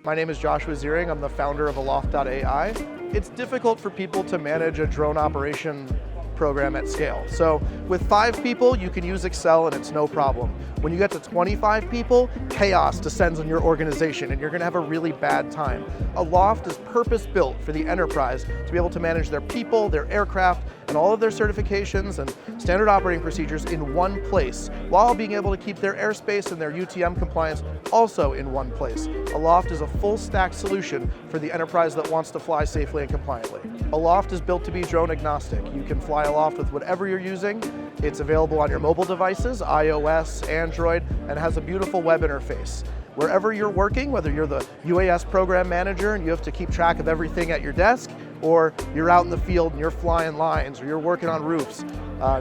My name is Joshua Ziering. I'm the founder of Aloft.ai. It's difficult for people to manage a drone operation program at scale. So with 5 people, you can use Excel and it's no problem. When you get to 25 people, chaos descends on your organization and you're going to have a really bad time. Aloft is purpose-built for the enterprise to be able to manage their people, their aircraft, and all of their certifications and standard operating procedures in one place, while being able to keep their airspace and their UTM compliance also in one place. Aloft is a full stack solution for the enterprise that wants to fly safely and compliantly. Aloft is built to be drone agnostic. You can fly Aloft with whatever you're using. It's available on your mobile devices, iOS, Android, and has a beautiful web interface. Wherever you're working, whether you're the UAS program manager and you have to keep track of everything at your desk, or you're out in the field and you're flying lines, or you're working on roofs,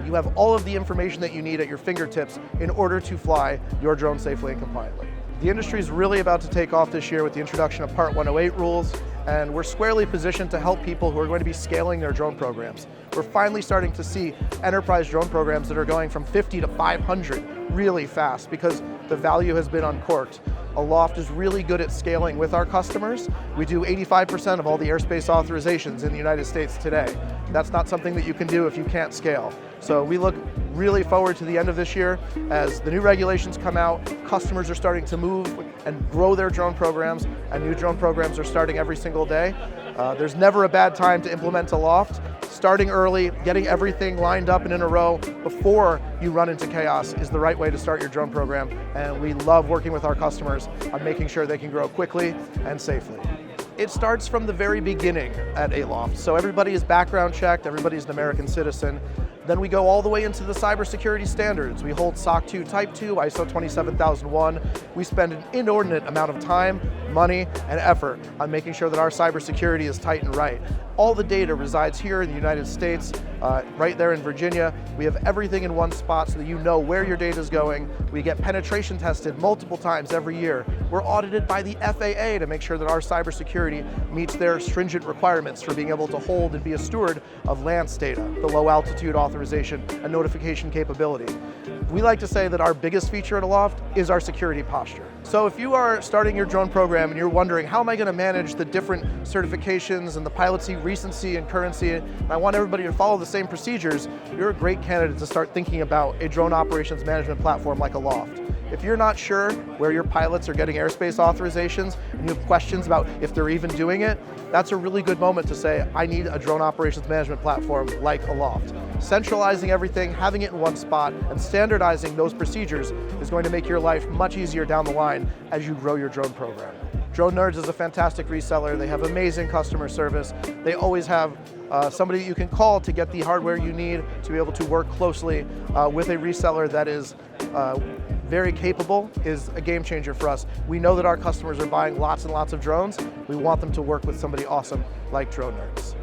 you have all of the information that you need at your fingertips in order to fly your drone safely and compliantly. The industry is really about to take off this year with the introduction of Part 108 rules, and we're squarely positioned to help people who are going to be scaling their drone programs. We're finally starting to see enterprise drone programs that are going from 50 to 500 really fast because the value has been uncorked. Aloft is really good at scaling with our customers. We do 85% of all the airspace authorizations in the United States today. That's not something that you can do if you can't scale. So we look really forward to the end of this year as the new regulations come out, customers are starting to move and grow their drone programs, and new drone programs are starting every single day. There's never a bad time to implement Aloft. Starting early, getting everything lined up and in a row before you run into chaos is the right way to start your drone program, and we love working with our customers on making sure they can grow quickly and safely. It starts from the very beginning at Aloft. So everybody is background checked, everybody's an American citizen. Then we go all the way into the cybersecurity standards. We hold SOC 2 Type 2, ISO 27001. We spend an inordinate amount of time, money, and effort on making sure that our cybersecurity is tight and right. All the data resides here in the United States, right there in Virginia. We have everything in one spot so that you know where your data is going. We get penetration tested multiple times every year. We're audited by the FAA to make sure that our cybersecurity meets their stringent requirements for being able to hold and be a steward of LAANC data, the low altitude authorization and notification capability. We like to say that our biggest feature at Aloft is our security posture. So if you are starting your drone program and you're wondering, how am I going to manage the different certifications and the pilocy, recency, and currency, and I want everybody to follow the same procedures, you're a great candidate to start thinking about a drone operations management platform like Aloft. If you're not sure where your pilots are getting airspace authorizations and you have questions about if they're even doing it, that's a really good moment to say, I need a drone operations management platform like Aloft. Centralizing everything, having it in one spot, and standardizing those procedures is going to make your life much easier down the line as you grow your drone program. Drone Nerds is a fantastic reseller. They have amazing customer service. They always have somebody that you can call to get the hardware you need to be able to work closely with a reseller that is very capable, is a game changer for us. We know that our customers are buying lots and lots of drones. We want them to work with somebody awesome like Drone Nerds.